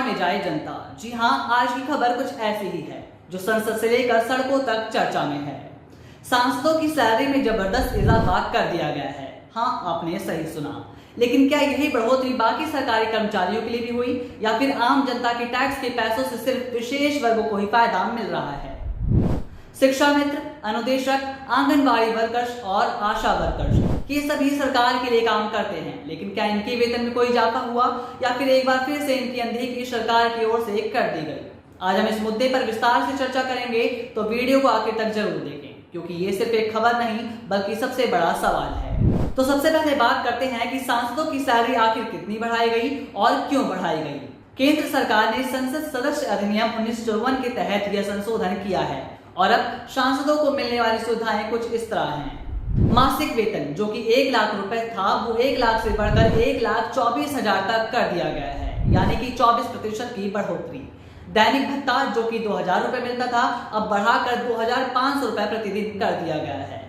बाढ़ में जाए जनता। जी हां, आज की खबर कुछ ऐसी ही है जो संसद से लेकर सड़कों तक चर्चा में है। सांसदों की सैलरी में जबरदस्त इजाफा कर दिया गया है। हाँ, आपने सही सुना। लेकिन क्या यही बढ़ोतरी बाकी सरकारी कर्मचारियों के लिए भी हुई या फिर आम जनता के टैक्स के पैसों से सिर्फ विशेष वर्गों को ही फायदा मिल रहा है? शिक्षा मित्र, अनुदेशक, आंगनबाड़ी वर्कर्स और आशा वर्कर्स ये सभी सरकार के लिए काम करते हैं, लेकिन क्या इनके वेतन में कोई इजाफा हुआ या फिर एक बार फिर से इनकी अनदेखी सरकार की ओर से कर दी गई? आज हम इस मुद्दे पर विस्तार से चर्चा करेंगे, तो वीडियो को आखिर तक जरूर देखें, क्योंकि ये सिर्फ एक खबर नहीं बल्कि सबसे बड़ा सवाल है। तो सबसे पहले बात करते हैं कि सांसदों की सैलरी आखिर कितनी बढ़ाई गई और क्यों बढ़ाई गई। केंद्र सरकार ने संसद सदस्य अधिनियम 1954 के तहत यह संशोधन किया है और अब सांसदों को मिलने वाली सुविधाएं कुछ इस तरह हैं। मासिक वेतन जो कि 1 लाख रुपए था, वो 1 लाख से बढ़कर 1,24,000 तक कर दिया गया है, यानी कि 24% की बढ़ोतरी। दैनिक भत्ता जो कि 2,000 रुपए मिलता था, अब बढ़ाकर 2,500 रुपए प्रतिदिन कर दिया गया है।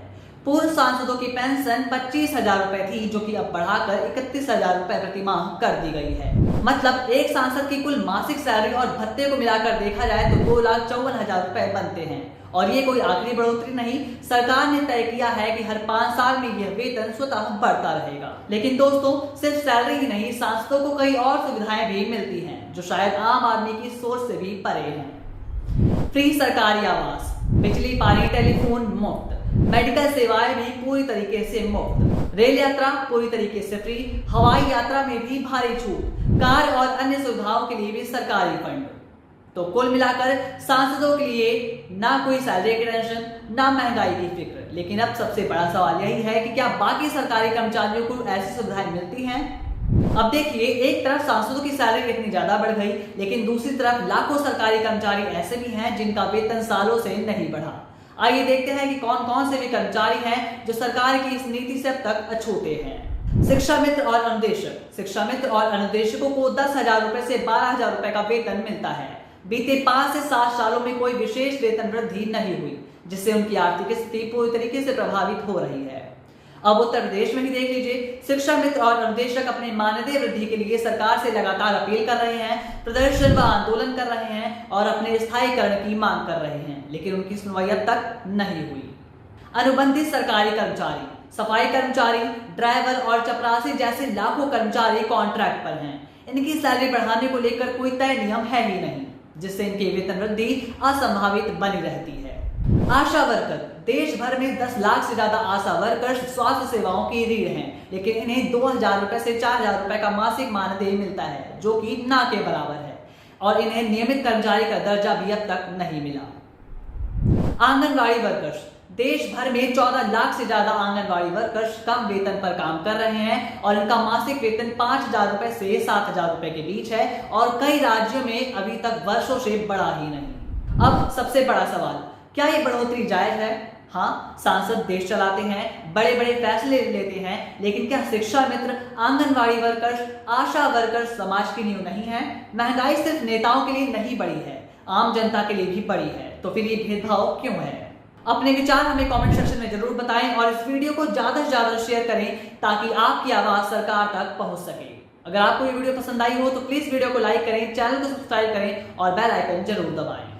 पूर्व सांसदों की पेंशन 25,000 रुपए थी, जो कि अब बढ़ाकर 31,000 रुपए प्रति माह कर दी गई है। मतलब एक सांसद की कुल मासिक सैलरी और भत्ते को मिलाकर देखा जाए तो 2,54,000 रुपए बनते हैं। और ये कोई आखिरी बढ़ोतरी नहीं, सरकार ने तय किया है कि हर 5 साल में यह वेतन स्वतः बढ़ता रहेगा। लेकिन दोस्तों, सिर्फ सैलरी ही नहीं, सांसदों को कई और सुविधाएं भी मिलती हैं जो शायद आम आदमी की सोच से भी परे हैं। फ्री सरकारी आवास, बिजली, पानी, टेलीफोन मुफ्त, मेडिकल सेवाएं भी पूरी तरीके से मुफ्त, रेल यात्रा पूरी तरीके से फ्री, हवाई यात्रा में भी भारी छूट, कार और अन्य सुविधाओं के लिए भी सरकारी फंड। तो कुल मिलाकर सांसदों के लिए ना कोई सैलरी की टेंशन, ना महंगाई की फिक्र। लेकिन अब सबसे बड़ा सवाल यही है कि क्या बाकी सरकारी कर्मचारियों को ऐसी सुविधाएं मिलती हैं? अब देखिए, एक तरफ सांसदों की सैलरी इतनी ज्यादा बढ़ गई, लेकिन दूसरी तरफ लाखों सरकारी कर्मचारी ऐसे भी हैं जिनका वेतन सालों से नहीं बढ़ा। आइए देखते हैं कि कौन कौन से भी कर्मचारी हैं जो सरकार की इस नीति से अब तक अछूते हैं। शिक्षा मित्र और अनुदेशक। शिक्षा मित्र और अनुदेशकों को 10,000 रुपए से 12,000 रुपए का वेतन मिलता है। बीते 5 से 7 सालों में कोई विशेष वेतन वृद्धि नहीं हुई, जिससे उनकी आर्थिक स्थिति पूरी तरीके से प्रभावित हो रही है। अब उत्तर प्रदेश में ही देख लीजिए, शिक्षा मित्र और अनुदेशक अपने मानदेय वृद्धि के लिए सरकार से लगातार अपील कर रहे हैं, प्रदर्शन व आंदोलन कर रहे हैं और अपने स्थायीकरण की मांग कर रहे हैं, लेकिन उनकी सुनवाई अब तक नहीं हुई। अनुबंधित सरकारी कर्मचारी, सफाई कर्मचारी, ड्राइवर और चपरासी जैसे लाखों कर्मचारी कॉन्ट्रैक्ट पर हैं। इनकी सैलरी बढ़ाने को लेकर कोई तय नियम है ही नहीं, जिससे इनकी वेतन वृद्धि असंभावित बनी रहती है। आशा वर्कर, देश भर में 10 लाख से ज्यादा आशा वर्कर्स स्वास्थ्य सेवाओं की रीढ़ हैं, लेकिन इन्हें 2,000 रुपए से 4,000 रुपए का मासिक मानदेय मिलता है, जो कि ना के बराबर है, और इन्हें नियमित कर्मचारी का दर्जा भी अब तक नहीं मिला। आंगनबाड़ी वर्कर्स, देश भर में 14 लाख से ज्यादा आंगनबाड़ी वर्कर्स कम वेतन पर काम कर रहे हैं और इनका मासिक वेतन 5,000 रुपए से 7,000 रुपए के बीच है और कई राज्यों में अभी तक वर्षों से बढ़ा ही नहीं। अब सबसे बड़ा सवाल, क्या ये बढ़ोतरी जायज है? हाँ, सांसद देश चलाते हैं, बड़े बड़े फैसले लेते हैं, लेकिन क्या शिक्षा मित्र, आंगनबाड़ी वर्कर्स, आशा वर्कर्स समाज की नींव नहीं है? महंगाई सिर्फ नेताओं के लिए नहीं बढ़ी है, आम जनता के लिए भी बढ़ी है। तो फिर ये भेदभाव क्यों है? अपने विचार हमें कमेंट सेक्शन में जरूर बताएं और इस वीडियो को ज्यादा से ज्यादा शेयर करें ताकि आपकी आवाज सरकार तक पहुंच सके। अगर आपको ये वीडियो पसंद आई हो तो प्लीज वीडियो को लाइक करें, चैनल को सब्सक्राइब करें और बेल आइकन जरूर दबाएं।